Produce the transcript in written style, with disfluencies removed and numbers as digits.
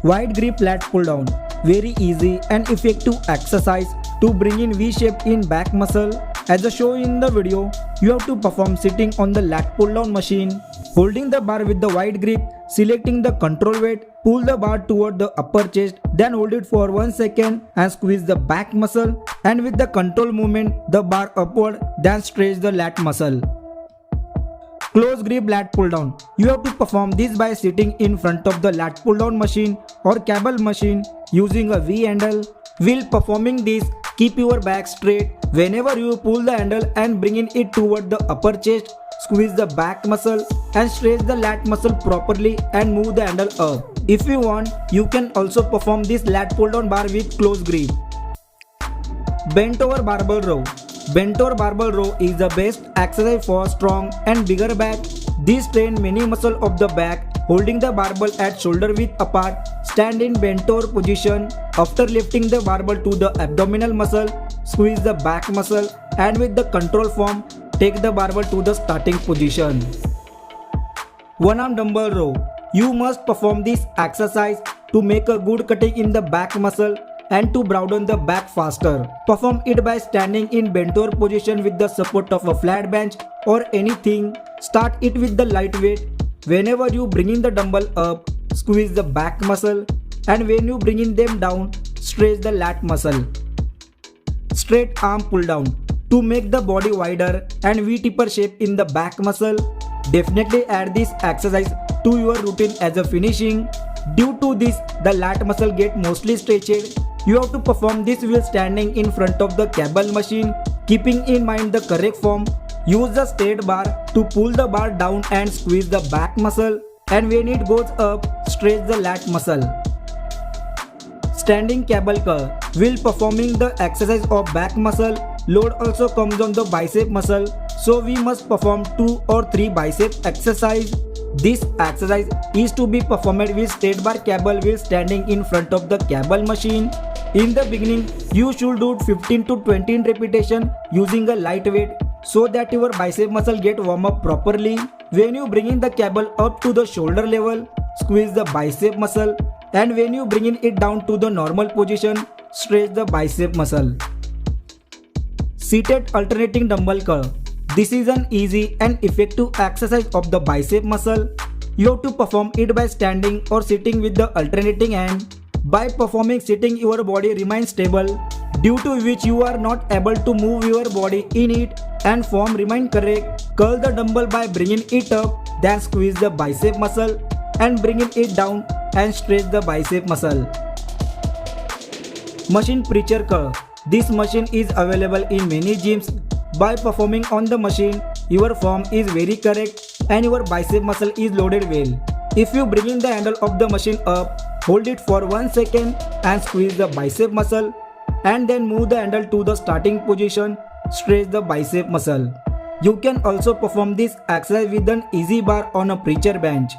Wide grip lat pull down. Very easy and effective exercise to bring in V shape in back muscle. As shown in the video, you have to perform sitting on the lat pull down machine, holding the bar with the wide grip, selecting the control weight, pull the bar toward the upper chest, then hold it for 1 second and squeeze the back muscle, and with the control movement the bar upward, then stretch the lat muscle. Close grip lat pull down. You have to perform this by sitting in front of the lat pull down machine or cable machine using a V handle. While performing this, keep your back straight. Whenever you pull the handle and bring it toward the upper chest, squeeze the back muscle and stretch the lat muscle properly and move the handle up. If you want, you can also perform this lat pull down bar with close grip. Bent over barbell row. Bent over barbell row is the best exercise for strong and bigger back. This trains many muscles of the back. Holding the barbell at shoulder width apart, stand in bent over position. After lifting the barbell to the abdominal muscle, squeeze the back muscle, and with the control form, take the barbell to the starting position. One arm dumbbell row. You must perform this exercise to make a good cutting in the back muscle and to broaden the back faster. Perform it by standing in bent over position with the support of a flat bench or anything. Start it with the light weight. Whenever you bring in the dumbbell up, squeeze the back muscle, and when you bring in them down, stretch the lat muscle. Straight arm pull down. To make the body wider and V-taper shape in the back muscle, definitely add this exercise to your routine as a finishing. Due to this, the lat muscle get mostly stretched. You have to perform this while standing in front of the cable machine, keeping in mind the correct form. Use the straight bar to pull the bar down and squeeze the back muscle, and when it goes up, stretch the lat muscle. Standing cable curl. While performing the exercise of back muscle, load also comes on the bicep muscle, so we must perform 2 or 3 bicep exercise. This exercise is to be performed with straight bar cable while standing in front of the cable machine. In the beginning, you should do 15 to 20 repetitions using a light weight so that your bicep muscle get warm up properly. When you bring in the cable up to the shoulder level, squeeze the bicep muscle, and when you bring it down to the normal position, stretch the bicep muscle. Seated alternating dumbbell curl. This is an easy and effective exercise of the bicep muscle. You have to perform it by standing or sitting with the alternating hand. By performing sitting, your body remains stable, due to which you are not able to move your body in it and form remain correct. Curl the dumbbell by bringing it up, then squeeze the bicep muscle and bringing it down and stretch the bicep muscle. Machine preacher curl. This machine is available in many gyms. By performing on the machine, your form is very correct and your bicep muscle is loaded well. If you bring in the handle of the machine up, hold it for 1 second and squeeze the bicep muscle, and then move the handle to the starting position, stretch the bicep muscle. You can also perform this exercise with an easy bar on a preacher bench.